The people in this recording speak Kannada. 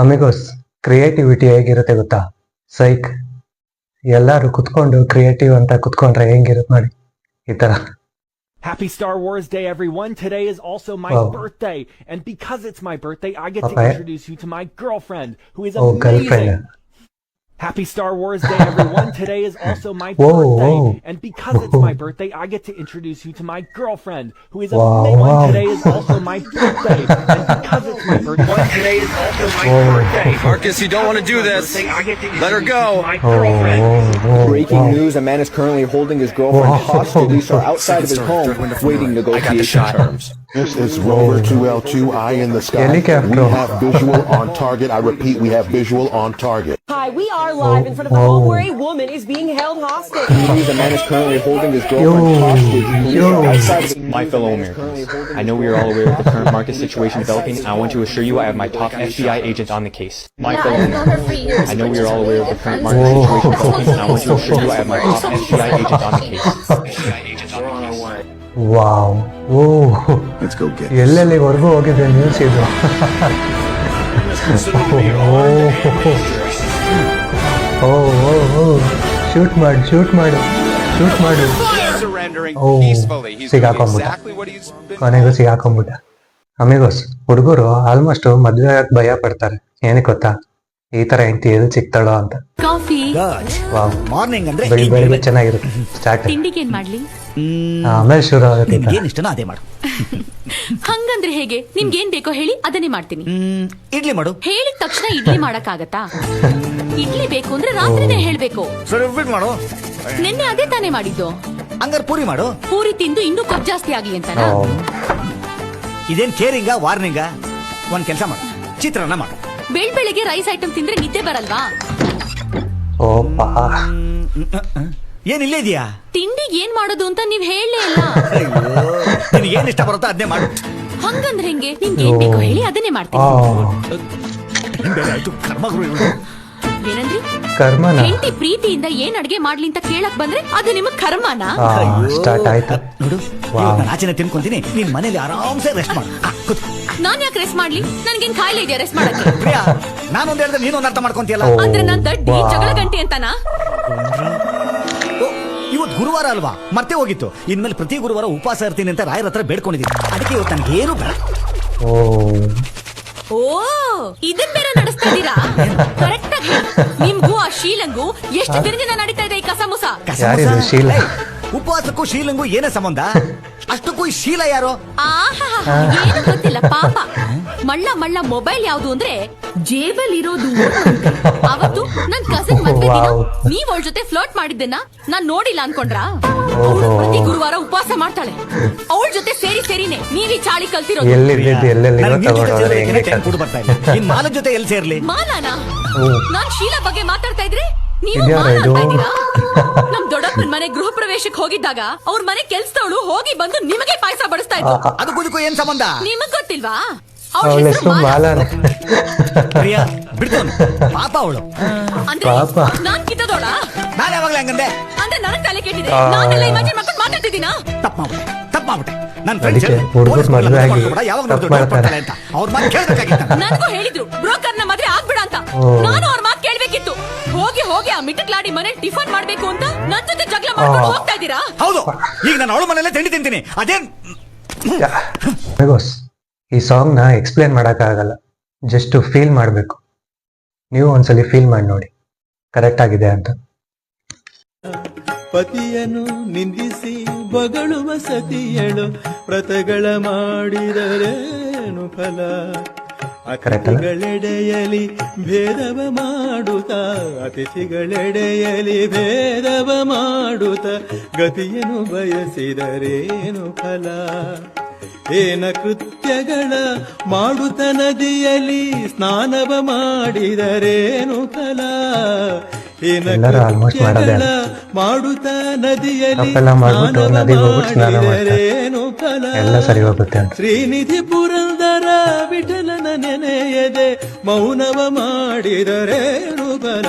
ಅಮಿಗೋಸ್, ಕ್ರಿಯೇಟಿವಿಟಿ ಹೇಗಿರುತ್ತೆ ಗೊತ್ತಾ? ಸೈಕ್ ಎಲ್ಲಾರು ಕುತ್ಕೊಂಡು ಕ್ರಿಯೇಟಿವ್ ಅಂತ ಕುತ್ಕೊಂಡ್ರೆ ಹೆಂಗಿರುತ್ತೆ ನೋಡಿ ಈ ತರ. Happy Star Wars Day, everyone. Today is also my birthday. And because it's my birthday, I get to introduce you to my girlfriend, who is amazing. Girlfriend. Happy Star Wars Day, everyone. Today is also my birthday. And because it's my birthday, I get to introduce you to my girlfriend, who is amazing. Today is also my birthday. And because it's my birthday, today is also my birthday. Marcus, you don't want to do this. Let her go. Breaking news, a man is currently holding his girlfriend hostage. Police are outside of his home waiting negotiation terms. This is Rover 2L2, Eye in the Sky. We have visual on target. I repeat, we have visual on target. Hi, we are live in front of a home where a woman is being held hostage. The man is currently holding his girlfriend hostage. Police are outside of his My fellow Americans, I know we are all aware of the current market situation developing. I want to assure you I have my top FBI agent on the case. My fellow Americans, I know we are all aware of the current market situation developing. I want to assure you I have my top FBI agent on the case. Wow, ಓ ಎಲ್ಲೆಲ್ಲಿವರೆಗೂ ಹೋಗಿದೆ ನ್ಯೂಸ್ ಇದು. ಶೂಟ್ ಮಾಡು. ಸಿಗಾಕೊಂಬಿಟ್ಟ, ಕೊನೆಗೂ ಸಿಗಾಕೊಂಬಿಟ್ಟ. ಅಮಿಗೋಸ್, ಹುಡುಗರು ಆಲ್ಮೋಸ್ಟ್ ಮದ್ವೆ ಆಗಕ್ ಭಯ ಪಡ್ತಾರೆ. ಏನಕ್ಕೆ ಗೊತ್ತಾ? ಈ ತರ ಹೆಂಡತಿ ಎಲ್ಲಿ ಸಿಗ್ತಾಳೋ ಅಂತ. ಕಾಫಿ ಮಾರ್ನಿಂಗ್ ಅಂದ್ರೆ ಬೆಳಿಗ್ಗೆ ಚೆನ್ನಾಗಿರುತ್ತೆ ಸ್ಟಾರ್ಟ್. ತಿಂಡಿಗೆ ಏನ್ ಮಾಡ್ಲಿ? ಆಮೇಲೆ ಶುರು ಆಗುತ್ತೆ. ಏನ್ ಇಷ್ಟನೋ ಅದೇ ಮಾಡು. ಹಂಗಂದ್ರೆ ಹೇಗೆ? ನಿಮ್ಗೆ ಏನ್ ಬೇಕೋ ಹೇಳಿ, ಅದನ್ನೇ ಮಾಡ್ತೀನಿ. ಇಡ್ಲಿ ಮಾಡು. ಹೇಳಿದ ತಕ್ಷಣ ಇಡ್ಲಿ ಮಾಡಕ್ ಆಗತ್ತಾ? ಇಡ್ಲಿ ಬೇಕು ಅಂದ್ರೆ ರಾತ್ರಿನೇ ಹೇಳ್ಬೇಕು. ಸರಿ, ಉಪ್ಪಿಟ್ಟು ಮಾಡು. ನಿನ್ನೆ ಅದೇ ತಾನೇ ಮಾಡಿದ್ದು. ಹಂಗಾರೆ ಪೂರಿ ಮಾಡು. ಪೂರಿ ತಿಂದು ಇನ್ನೂ ಕೊಬ್ಬು ಜಾಸ್ತಿ ಆಗ್ಲಿ ಅಂತನಾ? ಇದೇನ್ ಕೇರಿಂಗ ವಾರ್ನಿಂಗ? ಒಂದ್ ಕೆಲಸ ಮಾಡು, ಚಿತ್ರಾನ್ನ ಮಾಡು. ಬೆಳಿಗ್ಗೆ ರೈಸ್ ಐಟಮ್ ತಿಂದ್ರೆ ನಿದ್ದೆ ಬರಲ್ವಾ? ಏನ್ ಇಲ್ಲೇ ಇದೆಯಾ? ತಿಂಡಿಗೆ ಏನ್ ಮಾಡೋದು ಅಂತ ನೀವ್ ಹೇಳಲೇ ಇಲ್ಲ. ನಿನಗೆ ಏನ್ ಇಷ್ಟ ಬರುತ್ತೋ ಅದನ್ನೇ ಮಾಡು. ಹಂಗಂದ್ರೆ ಹೆಂಗೆ? ನಿಮ್ಗೆ ಏನ್ ಬೇಕೋ ಹೇಳಿ, ಅದನ್ನೇ ಮಾಡ್ತೀನಿ. ಏನಂದ್ರಿ? ಹೆಂಡತಿ ಪ್ರೀತಿಯಿಂದ ಏನ್ ಅಡ್ಗೆ ಮಾಡ್ಲಿ ಅಂತ ಕೇಳಕ್ ಬಂದ್ರೆ ಅದು ನಿಮಗ್ ಕರ್ಮನಾ? ಸ್ಟಾರ್ಟ್ ಆಯ್ತು ನೋಡು, ಆಚೆನೆ ತಿನ್ಕೊಂತೀನಿ, ನೀನ್ ಮನೇಲಿ ಆರಾಮ್ಸೆ ರೆಸ್ಟ್ ಮಾಡು. ನಾನ್ ಯಾಕೆ ರೆಸ್ಟ್ ಮಾಡ್ಲಿ? ನನ್ಗೇನ್ ಕಾಯಿಲೆ ಇದೆಯಾ ರೆಸ್ಟ್ ಮಾಡಕ್ಕೆ? ಪ್ರಿಯಾ, ನಾನೊಂದ್ ಹೇಳಿದ್ರೆ ನೀನೊಂದ್ ಅರ್ಥ ಮಾಡ್ಕೊಂತೀಯಲ್ಲ. ಅಂದ್ರೆ ನಾನ್ ದಡ್ಡಿ ಜಗಳ ಗಂಟೆ ಅಂತನಾ? ಇವತ್ತು ಗುರುವಾರ ಅಲ್ವಾ, ಮತ್ತೆ ಹೋಗಿತ್ತು. ಇನ್ಮೇಲೆ ಪ್ರತಿ ಗುರುವಾರ ಉಪವಾಸ ಇರ್ತೀನಿ ಅಂತ ರಾಯರ ಹತ್ರ ಬೇಡ್ಕೊಂಡಿದ್ದೀನಿ. ಅದಕ್ಕೆ ಇವತ್ತು ನನ್ಗೆ ಏನು ಬೇಡ. ಓ, ಇದನ್ ಬೇರೆ ನಡೆಸ್ತಾ ಇದೀರಾ? ಕರೆಕ್ಟ್ ಆಗಿ ನಿಮ್ಗೂ ಆ ಶೀಲಂಗೂ ಎಷ್ಟು ದಿನದಿಂದ ನಡೀತಾ ಇದೆ ಈ ಕಸಮುಸ? ಉಪವಾಸಕ್ಕೂ ಶೀಲಂಗೂ ಏನೇ ಸಂಬಂಧ? ಅಷ್ಟಕ್ಕೂ ಈ ಶೀಲ ಯಾರು? ಏನು ಗೊತ್ತಿಲ್ಲ ಪಾಪ. ಮಳ್ಳ ಮೊಬೈಲ್ ಯಾವ್ದು ಅಂದ್ರೆ ಜೇಬಲ್ ಇರೋದು. ಅವತ್ತು ನನ್ ಕಸಿನ್ ಮದ್ವೆ ದಿನ ನೀವ್ ಅವಳ ಜೊತೆ ಫ್ಲರ್ಟ್ ಮಾಡಿದ್ದನ್ನ ನಾನ್ ನೋಡಿಲ್ಲ ಅನ್ಕೊಂಡ್ರಾ? ಅವಳು ಪ್ರತಿ ಗುರುವಾರ ಉಪವಾಸ ಮಾಡ್ತಾಳೆ. ಅವಳ ಜೊತೆ ಸೇರಿನೇ ನೀವ್ ಈ ಚಾಳಿ ಕಲ್ತಿರೋದು. ಮಾಲ ಜೊತೆ ಎಲ್ಲಿ ಸೇರ್ಲಿ? ಮಾಲಾನ? ನಾನ್ ಶೀಲಾ ಬಗ್ಗೆ ಮಾತಾಡ್ತಾ ಇದ್ರೆ ನೀವು ಮಾತಾಡ್ತಾ ಇದ್ದೀರಾ? ನಮ್ ದೊಡ್ಡಪ್ಪನ ಮನೆ ಗೃಹ ಪ್ರವೇಶಕ್ಕೆ ಹೋಗಿದ್ದಾಗ ಅವ್ರ ಮನೆ ಕೆಲ್ಸದವಳು ಹೋಗಿ ಬಂದು ನಿಮಗೆ ಪಾಯಸ ಬಡಿಸ್ತಾ ಇದ್ರು. ಅದಕ್ಕೂ ಏನ್ ಸಂಬಂಧ? ನಿಮಗ್ ಗೊತ್ತಿಲ್ವಾ? ಪ್ರಿಯಾ, ಬಿಡ್ತವನು ಪಾಪ ಅವಳು. ಅಂದ್ರೆ ನಾನ್ ಕಿತ್ತದೋಳ? ನಾನು ಯಾವಾಗ್ಲೇ ಹಂಗಂದೆ? ಅಂದ್ರೆ ನನಗ್ ತಲೆ ಕೆಟ್ಟಿದೆ. ನಾನೆಲ್ಲ ಇಮ್ಯಾಜಿನ್ ಮಾಡ್ಕೊಂಡು ಮಾತಾಡ್ತಿದ್ದೀನಾ? ತಪ್ಪು ಮಾಡ್ಬಿಟ್ಟೆ. ನನ್ ಫ್ರೆಂಡ್ಸ್ ಯಾವಾಗ ನೋಡ್ತಾರೆ ಅಂತ ಅವ್ರ ಮಾತು ಕೇಳ್ಬೇಕಾಗಿತ್ತ. ನನಗೂ ಹೇಳಿದ್ರು ಬ್ರೋಕರ್ನ ಮದ್ವೆ ಆಗ್ಬಿಡ ಅಂತ. ನಾನು ಅವ್ರ ಮಾತು ಕೇಳ್ಬೇಕಿತ್ತು. ಹೋಗಿ ಆ ಮಿಟ್ಟಕ್ಲಾಡಿ ಮನೇಲಿ ಟಿಫನ್ ಮಾಡ್ಬೇಕು ಅಂತ ನನ್ ಜೊತೆ ಜಗಳ ಮಾಡ್ಕೊಂಡು ಹೋಗ್ತಾ ಇದ್ದೀರಾ? ಹೌದು, ಈಗ ನಾನು ಅವಳ ಮನೇಲೆ ತಿಂಡಿ ತಿಂತೀನಿ. ಅದೇನ್ ಈ ಸಾಂಗ್ ನ ಎಕ್ಸ್ಪ್ಲೇನ್ ಮಾಡಕ್ ಆಗಲ್ಲ, ಜಸ್ಟ್ ಫೀಲ್ ಮಾಡ್ಬೇಕು. ನೀವು ಒಂದ್ಸಲಿ ಫೀಲ್ ಮಾಡಿ ನೋಡಿ ಕರೆಕ್ಟ್ ಆಗಿದೆ ಅಂತ. ಪತಿಯನ್ನು ನಿಂದಿಸಿ ಬಗಳುವ ಸತಿಯಳು ವ್ರತಗಳ ಮಾಡಿದರೇನು ಫಲ? ಅತಿಥಿಗಳೆಡೆಯಲಿ ಭೇದವ ಮಾಡುತ್ತ ಗತಿಯನ್ನು ಬಯಸಿದರೇನು ಫಲ? ಏನ ಕೃತ್ಯಗಳ ಮಾಡುತ್ತ ನದಿಯಲ್ಲಿ ಸ್ನಾನವ ಮಾಡಿದರೇನು ಫಲ? ಏನ ಕೃತ್ಯಗಳ ಮಾಡುತ್ತ ನದಿಯಲ್ಲಿ ಮಾಡಿದರೇನು ಫಲ? ಶ್ರೀನಿಧಿ ಪುರಂದರ ವಿಠಲನ ನೆನೆಯದೆ ಮೌನವ ಮಾಡಿದರೇನು ಫಲ?